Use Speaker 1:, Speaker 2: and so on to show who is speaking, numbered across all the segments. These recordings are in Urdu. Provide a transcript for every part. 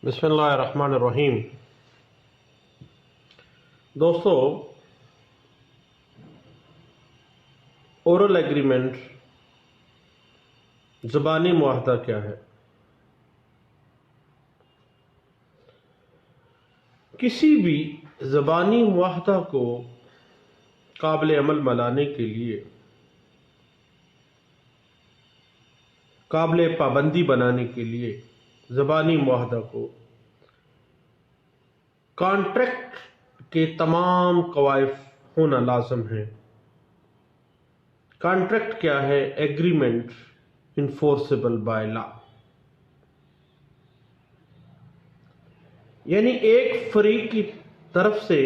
Speaker 1: بسم اللہ الرحمن الرحیم۔ دوستو، اورل ایگریمنٹ زبانی معاہدہ کیا ہے؟ کسی بھی زبانی معاہدہ کو قابل عمل بنانے کے لیے، قابل پابندی بنانے کے لیے زبانی معاہدہ کو کانٹریکٹ کے تمام قواعد ہونا لازم ہے۔ کانٹریکٹ کیا ہے؟ ایگریمنٹ انفورسیبل بائی لا، یعنی ایک فریق کی طرف سے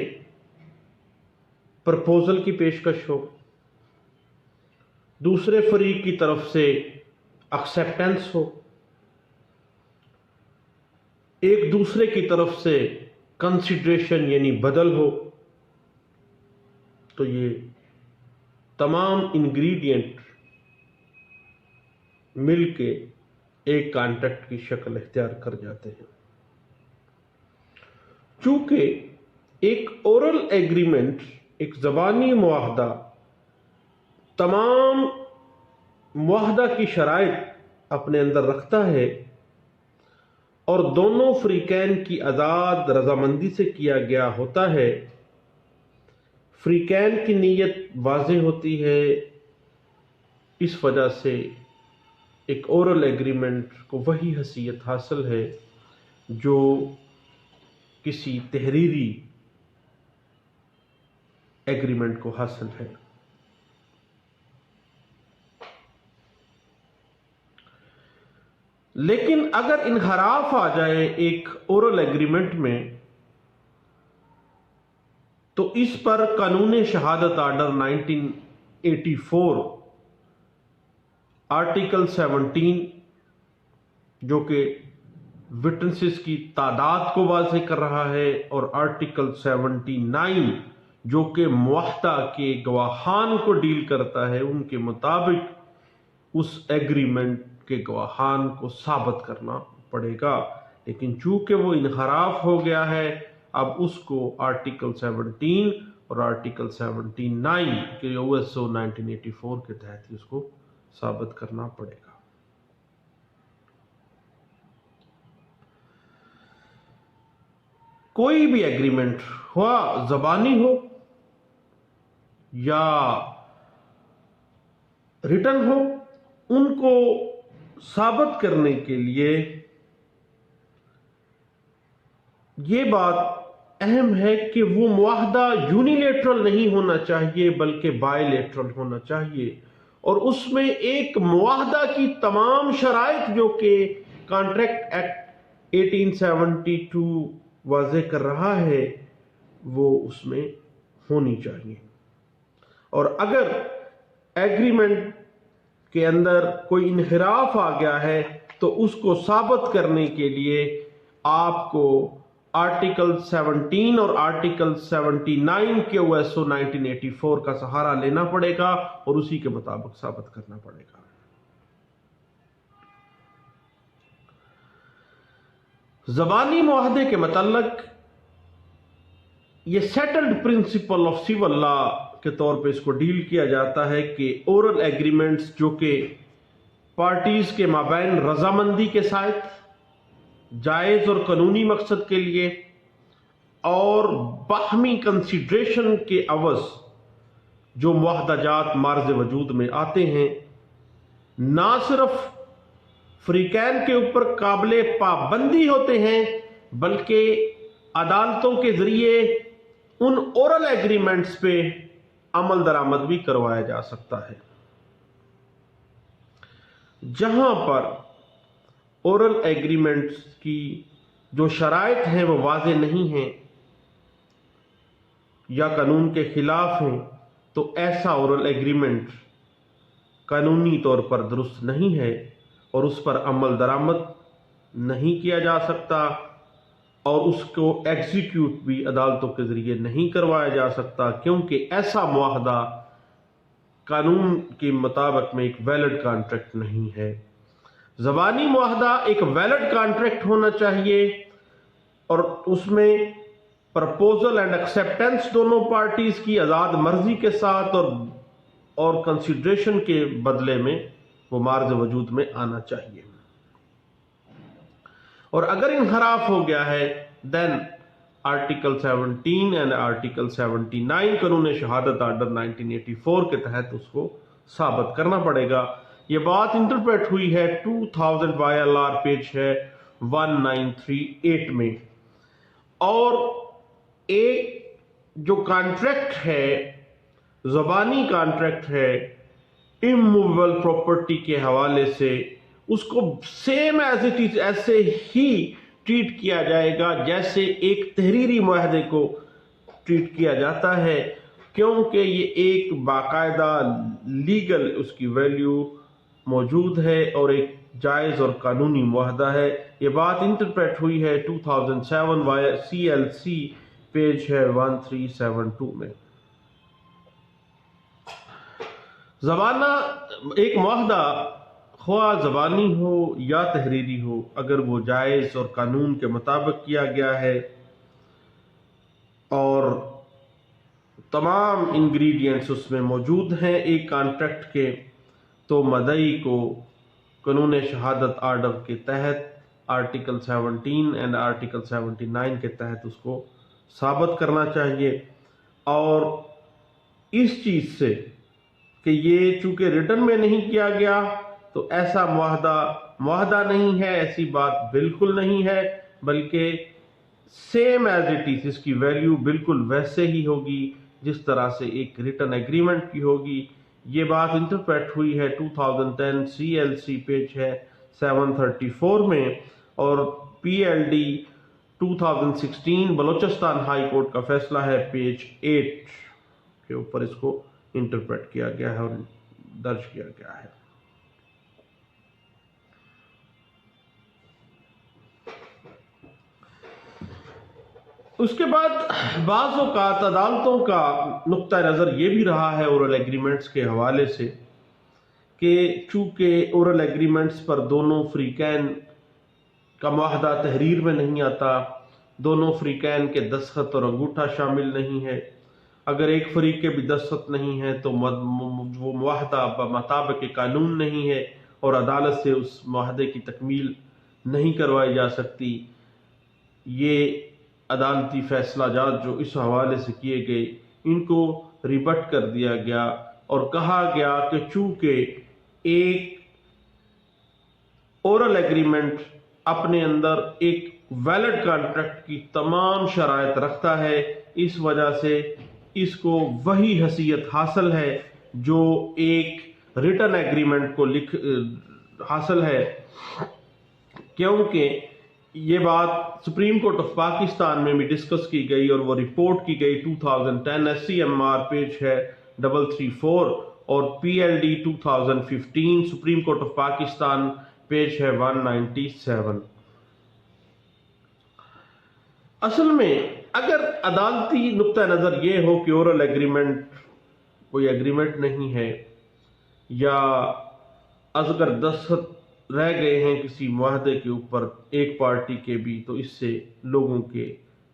Speaker 1: پرپوزل کی پیشکش ہو، دوسرے فریق کی طرف سے ایکسیپٹنس ہو، ایک دوسرے کی طرف سے کنسیڈریشن یعنی بدل ہو، تو یہ تمام انگریڈینٹ مل کے ایک کانٹریکٹ کی شکل اختیار کر جاتے ہیں۔ چونکہ ایک اورل ایگریمنٹ، ایک زبانی معاہدہ، تمام معاہدہ کی شرائط اپنے اندر رکھتا ہے اور دونوں فریقین کی آزاد رضامندی سے کیا گیا ہوتا ہے، فریقین کی نیت واضح ہوتی ہے، اس وجہ سے ایک اورل ایگریمنٹ کو وہی حیثیت حاصل ہے جو کسی تحریری ایگریمنٹ کو حاصل ہے۔ لیکن اگر انحراف آ جائے ایک اورل ایگریمنٹ میں، تو اس پر قانون شہادت آرڈر 1984 آرٹیکل 17 جو کہ وٹنسز کی تعداد کو واضح کر رہا ہے، اور آرٹیکل 79 جو کہ معاہدہ کے گواہان کو ڈیل کرتا ہے، ان کے مطابق اس ایگریمنٹ کے گواہان کو ثابت کرنا پڑے گا۔ لیکن چونکہ وہ انحراف ہو گیا ہے، اب اس کو آرٹیکل 17 اور آرٹیکل 79 کے OSO 1984 کے تحت اس کو ثابت کرنا پڑے گا۔ کوئی بھی ایگریمنٹ ہوا زبانی ہو یا ریٹن ہو، ان کو ثابت کرنے کے لیے یہ بات اہم ہے کہ وہ معاہدہ یونیلیٹرل نہیں ہونا چاہیے بلکہ بائی لیٹرل ہونا چاہیے، اور اس میں ایک معاہدہ کی تمام شرائط جو کہ کانٹریکٹ ایکٹ 1872 واضح کر رہا ہے وہ اس میں ہونی چاہیے۔ اور اگر ایگریمنٹ کے اندر کوئی انحراف آ گیا ہے تو اس کو ثابت کرنے کے لیے آپ کو آرٹیکل 17 اور آرٹیکل 79 کے OSO 1984 کا سہارا لینا پڑے گا اور اسی کے مطابق ثابت کرنا پڑے گا۔ زبانی معاہدے کے متعلق یہ settled principle of civil law کے طور پہ اس کو ڈیل کیا جاتا ہے کہ اورل ایگریمنٹس جو کہ پارٹیز کے مابین رضامندی کے ساتھ جائز اور قانونی مقصد کے لیے اور باہمی کنسیڈریشن کے عوض جو معاہدہ جات مارز وجود میں آتے ہیں، نہ صرف فریقین کے اوپر قابل پابندی ہوتے ہیں بلکہ عدالتوں کے ذریعے ان اورل ایگریمنٹس پہ عمل درآمد بھی کروایا جا سکتا ہے۔ جہاں پر اورل ایگریمنٹس کی جو شرائط ہیں وہ واضح نہیں ہیں یا قانون کے خلاف ہیں، تو ایسا اورل ایگریمنٹ قانونی طور پر درست نہیں ہے اور اس پر عمل درآمد نہیں کیا جا سکتا اور اس کو ایگزیکیوٹ بھی عدالتوں کے ذریعے نہیں کروایا جا سکتا، کیونکہ ایسا معاہدہ قانون کے مطابق میں ایک ویلڈ کانٹریکٹ نہیں ہے۔ زبانی معاہدہ ایک ویلڈ کانٹریکٹ ہونا چاہیے اور اس میں پرپوزل اینڈ ایکسیپٹنس دونوں پارٹیز کی آزاد مرضی کے ساتھ اور کنسیڈریشن کے بدلے میں وہ مارز وجود میں آنا چاہیے. اور اگر انحراف ہو گیا ہے دین آرٹیکل 17 اینڈ آرٹیکل 79 قانون شہادت آرڈر 1984 کے تحت اس کو ثابت کرنا پڑے گا. یہ بات انٹرپریٹ ہوئی ہے 2000 YLR پیج ہے 1938 میں. اور ایک جو کانٹریکٹ ہے، زبانی کانٹریکٹ ہے اموویبل پراپرٹی کے حوالے سے، اس کو سیم ایز اٹ از ایسے ہی ٹریٹ کیا جائے گا جیسے ایک تحریری معاہدے کو ٹریٹ کیا جاتا ہے، کیونکہ یہ ایک باقاعدہ لیگل اس کی ویلیو موجود ہے اور ایک جائز اور قانونی معاہدہ ہے. یہ بات انٹرپریٹ ہوئی ہے 2007 CLC پیج ہے 1372 میں. زبانہ ایک معاہدہ خواہ زبانی ہو یا تحریری ہو، اگر وہ جائز اور قانون کے مطابق کیا گیا ہے اور تمام انگریڈینٹس اس میں موجود ہیں ایک کانٹریکٹ کے، تو مدعی کو قانون شہادت آرڈر کے تحت آرٹیکل 17 اینڈ آرٹیکل 79 کے تحت اس کو ثابت کرنا چاہیے. اور اس چیز سے کہ یہ چونکہ ریٹن میں نہیں کیا گیا تو ایسا معاہدہ نہیں ہے، ایسی بات بالکل نہیں ہے، بلکہ سیم ایز اٹ از اس کی ویلیو بالکل ویسے ہی ہوگی جس طرح سے ایک ریٹن ایگریمنٹ کی ہوگی. یہ بات انٹرپریٹ ہوئی ہے 2010 CLC پیج ہے 734 میں. اور PLD 2016 بلوچستان ہائی کورٹ کا فیصلہ ہے پیج 8 کے اوپر اس کو انٹرپریٹ کیا گیا ہے اور درج کیا گیا ہے. اس کے بعد بعض اوقات عدالتوں کا نقطہ نظر یہ بھی رہا ہے اورل ایگریمنٹس کے حوالے سے کہ چونکہ اورل ایگریمنٹس پر دونوں فریقین کا معاہدہ تحریر میں نہیں آتا، دونوں فریقین کے دستخط اور انگوٹھا شامل نہیں ہے، اگر ایک فریق کے بھی دستخط نہیں ہے تو وہ معاہدہ بمطابق قانون نہیں ہے اور عدالت سے اس معاہدے کی تکمیل نہیں کروائی جا سکتی. یہ عدالتی فیصلہ جات جو اس حوالے سے کیے گئے ان کو ریبٹ کر دیا گیا اور کہا گیا کہ چونکہ ایک اورل ایگریمنٹ اپنے اندر ایک ویلڈ کانٹریکٹ کی تمام شرائط رکھتا ہے، اس وجہ سے اس کو وہی حیثیت حاصل ہے جو ایک ریٹن ایگریمنٹ کو حاصل ہے. کیونکہ یہ بات سپریم کورٹ آف پاکستان میں بھی ڈسکس کی گئی اور وہ رپورٹ کی گئی 2010 SCMR پیج ہے 334 اور PLD 2015 supreme court of Pakistan page ہے 197. اصل میں اگر عدالتی نقطہ نظر یہ ہو کہ اورل ایگریمنٹ کوئی ایگریمنٹ نہیں ہے یا اگر دستخط رہ گئے ہیں کسی معاہدے کے اوپر ایک پارٹی کے بھی، تو اس سے لوگوں کے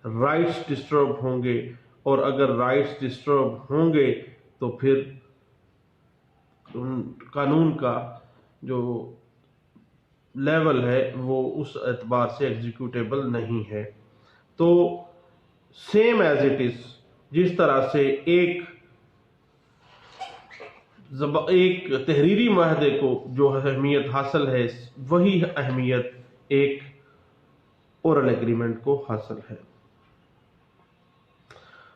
Speaker 1: رائٹس ڈسٹرب ہوں گے، اور اگر رائٹس ڈسٹرب ہوں گے تو پھر قانون کا جو لیول ہے وہ اس اعتبار سے ایگزیکیوٹیبل نہیں ہے. تو سیم ایز اٹ از جس طرح سے ایک تحریری معاہدے کو جو اہمیت حاصل ہے وہی اہمیت ایک اورل ایگریمنٹ کو حاصل ہے.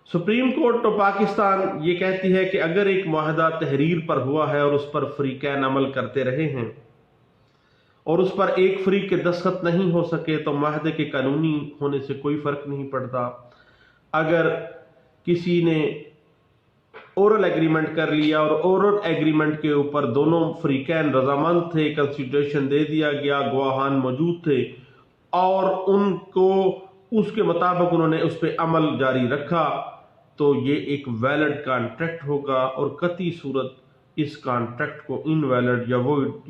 Speaker 1: سپریم کورٹ آف پاکستان یہ کہتی ہے کہ اگر ایک معاہدہ تحریر پر ہوا ہے اور اس پر فریقین عمل کرتے رہے ہیں اور اس پر ایک فریق کے دستخط نہیں ہو سکے تو معاہدے کے قانونی ہونے سے کوئی فرق نہیں پڑتا. اگر کسی نے اورل ایگریمنٹ کر لیا اور اورل ایگریمنٹ کے اوپر دونوں فریقین رضامند تھے، کنسیڈریشن دے دیا گیا، گواہان موجود تھے اور ان کو اس کے مطابق انہوں نے اس پہ عمل جاری رکھا، تو یہ ایک ویلڈ کانٹریکٹ ہوگا اور قطعی صورت اس کانٹریکٹ کو انویلڈ یا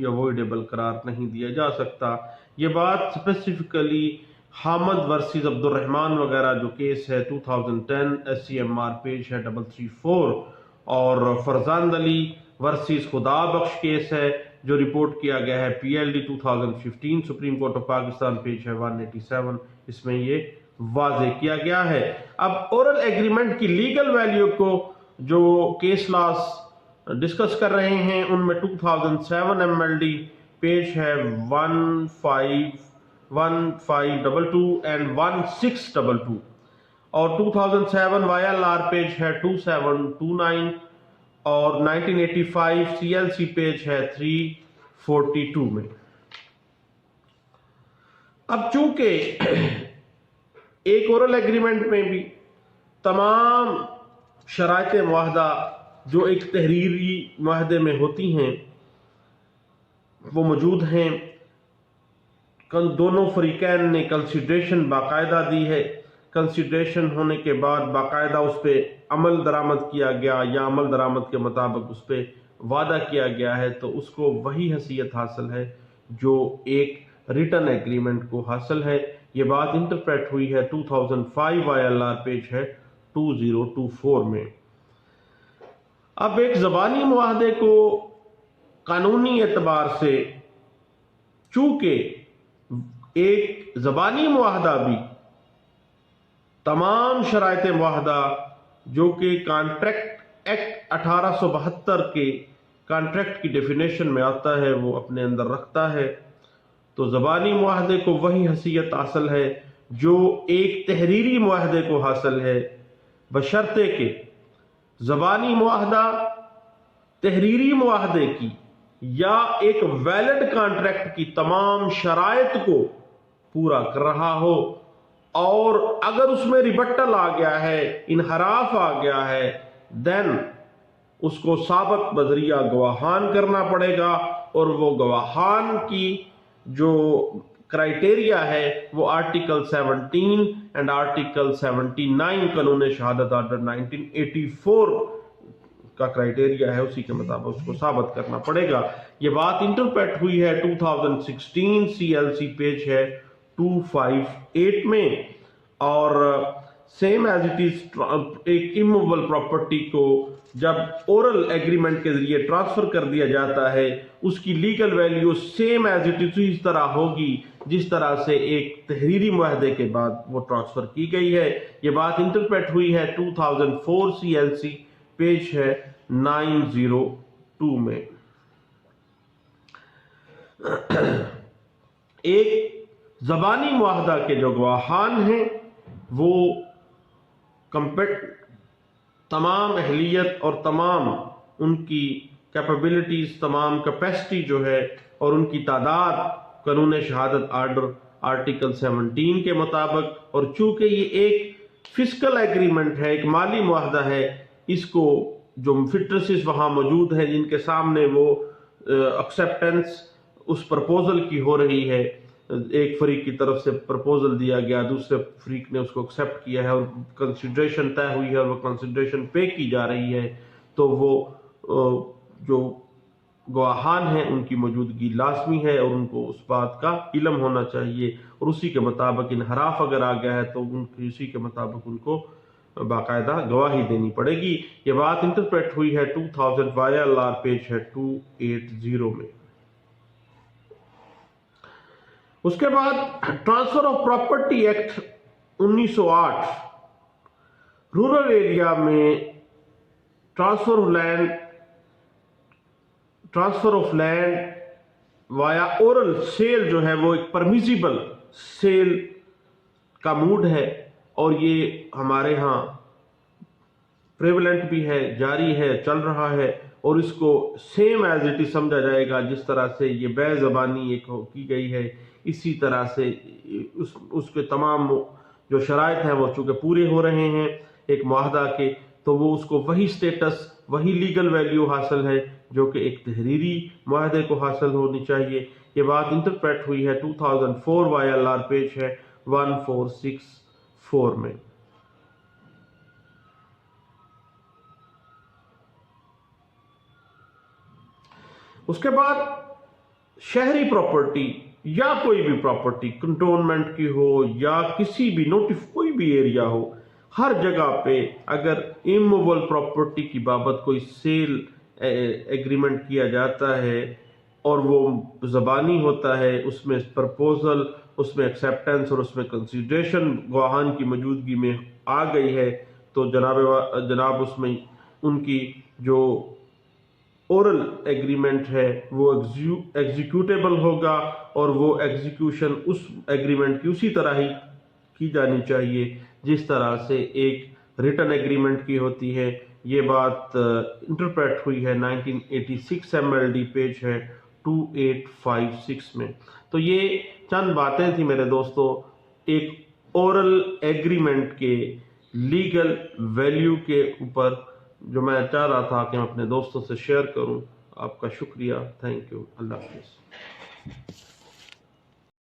Speaker 1: وائڈیبل قرار نہیں دیا جا سکتا. یہ بات اسپیسیفکلی حامد ورسز عبدالرحمان وغیرہ جو کیس ہے 2010 SCMR پیج ہے 334، اور فرزاند علی ورسز خدا بخش کیس ہے جو رپورٹ کیا گیا ہے PLD 2015 supreme court of Pakistan page ہے 187، اس میں یہ واضح کیا گیا ہے۔ اب اورل ایگریمنٹ کی لیگل ویلیو کو جو کیس لاس ڈسکس کر رہے ہیں ان میں 2007 MLD پیج ہے 1522 اینڈ 1622، اور 2007 YLR پیج ہے 2729، اور 1985 CLC پیج ہے 342 میں۔ اب چونکہ ایک اورل ایگریمنٹ میں بھی تمام شرائط معاہدہ جو ایک تحریری معاہدے میں ہوتی ہیں وہ موجود ہیں، دونوں فریقین نے کنسیڈریشن باقاعدہ دی ہے، کنسیڈریشن ہونے کے بعد باقاعدہ اس پہ عمل درآمد کیا گیا یا عمل درآمد کے مطابق اس پہ وعدہ کیا گیا ہے، تو اس کو وہی حیثیت حاصل ہے جو ایک ریٹن ایگریمنٹ کو حاصل ہے۔ یہ بات انٹرپریٹ ہوئی ہے 2005 YLR پیج ہے 2024 میں۔ اب ایک زبانی معاہدے کو قانونی اعتبار سے، چونکہ ایک زبانی معاہدہ بھی تمام شرائط معاہدہ جو کہ کانٹریکٹ ایکٹ 1872 کے کانٹریکٹ کی ڈیفینیشن میں آتا ہے وہ اپنے اندر رکھتا ہے، تو زبانی معاہدے کو وہی حیثیت حاصل ہے جو ایک تحریری معاہدے کو حاصل ہے، بشرطے کہ زبانی معاہدہ تحریری معاہدے کی یا ایک ویلڈ کانٹریکٹ کی تمام شرائط کو پورا کر رہا ہو، اور اگر اس میں ریبٹل آ گیا ہے، انحراف آ گیا ہے، دین اس کو ثابت بذریعہ گواہان کرنا پڑے گا، اور وہ گواہان کی جو کرائیٹیریا ہے وہ آرٹیکل 17 اینڈ آرٹیکل 79 قانون شہادت آرڈر 1984 کا کرائیٹیریا ہے، اسی کے مطابق اس کو ثابت کرنا پڑے گا۔ یہ بات انٹرپریٹ ہوئی ہے 2016 CLC پیج ہے 258 میں، اور سیم ایز اٹ از ایک اموویبل پراپرٹی کو جب اورل ایگریمنٹ کے ذریعے ٹرانسفر کر دیا جاتا ہے اس کی legal value same as it is اس طرح ہوگی جس طرح سے ایک تحریری معاہدے کے بعد وہ ٹرانسفر کی گئی ہے۔ یہ بات انٹرپریٹ ہوئی ہے 2004 CLC پیج ہے 902 میں۔ ایک زبانی معاہدہ کے جو گواہان ہیں وہ تمام اہلیت اور تمام ان کی کیپیبلٹیز، تمام کیپیسٹی جو ہے اور ان کی تعداد قانون شہادت آرڈر آرٹیکل 17 کے مطابق، اور چونکہ یہ ایک فسکل ایگریمنٹ ہے، ایک مالی معاہدہ ہے، اس کو جو فٹرسز وہاں موجود ہیں جن کے سامنے وہ ایکسیپٹنس اس پرپوزل کی ہو رہی ہے، ایک فریق کی طرف سے پرپوزل دیا گیا، دوسرے فریق نے اس کو ایکسیپٹ کیا ہے اور کنسیڈریشن طے ہوئی ہے اور وہ کنسیڈریشن پے کی جا رہی ہے، تو وہ جو گواہان ہیں ان کی موجودگی لازمی ہے اور ان کو اس بات کا علم ہونا چاہیے، اور اسی کے مطابق انحراف اگر آ گیا ہے تو ان کی اسی کے مطابق ان کو باقاعدہ گواہی دینی پڑے گی۔ یہ بات انٹرپریٹ ہوئی ہے 2000 YLR پیج ہے 280 میں۔ اس کے بعد transfer of property act 1908 rural area میں transfer of land via oral sale جو ہے وہ ایک پرمیزیبل سیل کا موڈ ہے، اور یہ ہمارے ہاں پریولنٹ بھی ہے، جاری ہے، چل رہا ہے، اور اس کو سیم ایز اٹ از سمجھا جائے گا جس طرح سے یہ بے زبانی ایک کی گئی ہے، اسی طرح سے اس کے تمام جو شرائط ہیں وہ چونکہ پورے ہو رہے ہیں ایک معاہدہ کے، تو وہ اس کو وہی سٹیٹس، وہی لیگل ویلیو حاصل ہے جو کہ ایک تحریری معاہدے کو حاصل ہونی چاہیے۔ یہ بات انٹرپریٹ ہوئی ہے 2004 YLR پیج ہے 1464 میں۔ اس کے بعد شہری پراپرٹی یا کوئی بھی پراپرٹی کنٹونمنٹ کی ہو یا کسی بھی کوئی بھی ایریا ہو، ہر جگہ پہ اگر اموول پراپرٹی کی بابت کوئی سیل ایگریمنٹ کیا جاتا ہے اور وہ زبانی ہوتا ہے، اس میں پرپوزل، اس میں ایکسیپٹنس اور اس میں کنسیڈریشن گواہان کی موجودگی میں آ گئی ہے، تو جناب اس میں ان کی جو اورل ایگریمنٹ ہے وہ ایگزیکیوٹیبل ہوگا، اور وہ ایگزیکیوشن اس ایگریمنٹ کی اسی طرح ہی کی جانی چاہیے جس طرح سے ایک ریٹن ایگریمنٹ کی ہوتی ہے۔ یہ بات انٹرپریٹ ہوئی ہے 1986 MLD پیج ہے 2856 میں۔ تو یہ چند باتیں تھی میرے دوستو ایک اورل ایگریمنٹ کے لیگل ویلیو کے اوپر، جو میں چاہ رہا تھا کہ میں اپنے دوستوں سے شیئر کروں۔ آپ کا شکریہ، تھینک یو، اللہ حافظ۔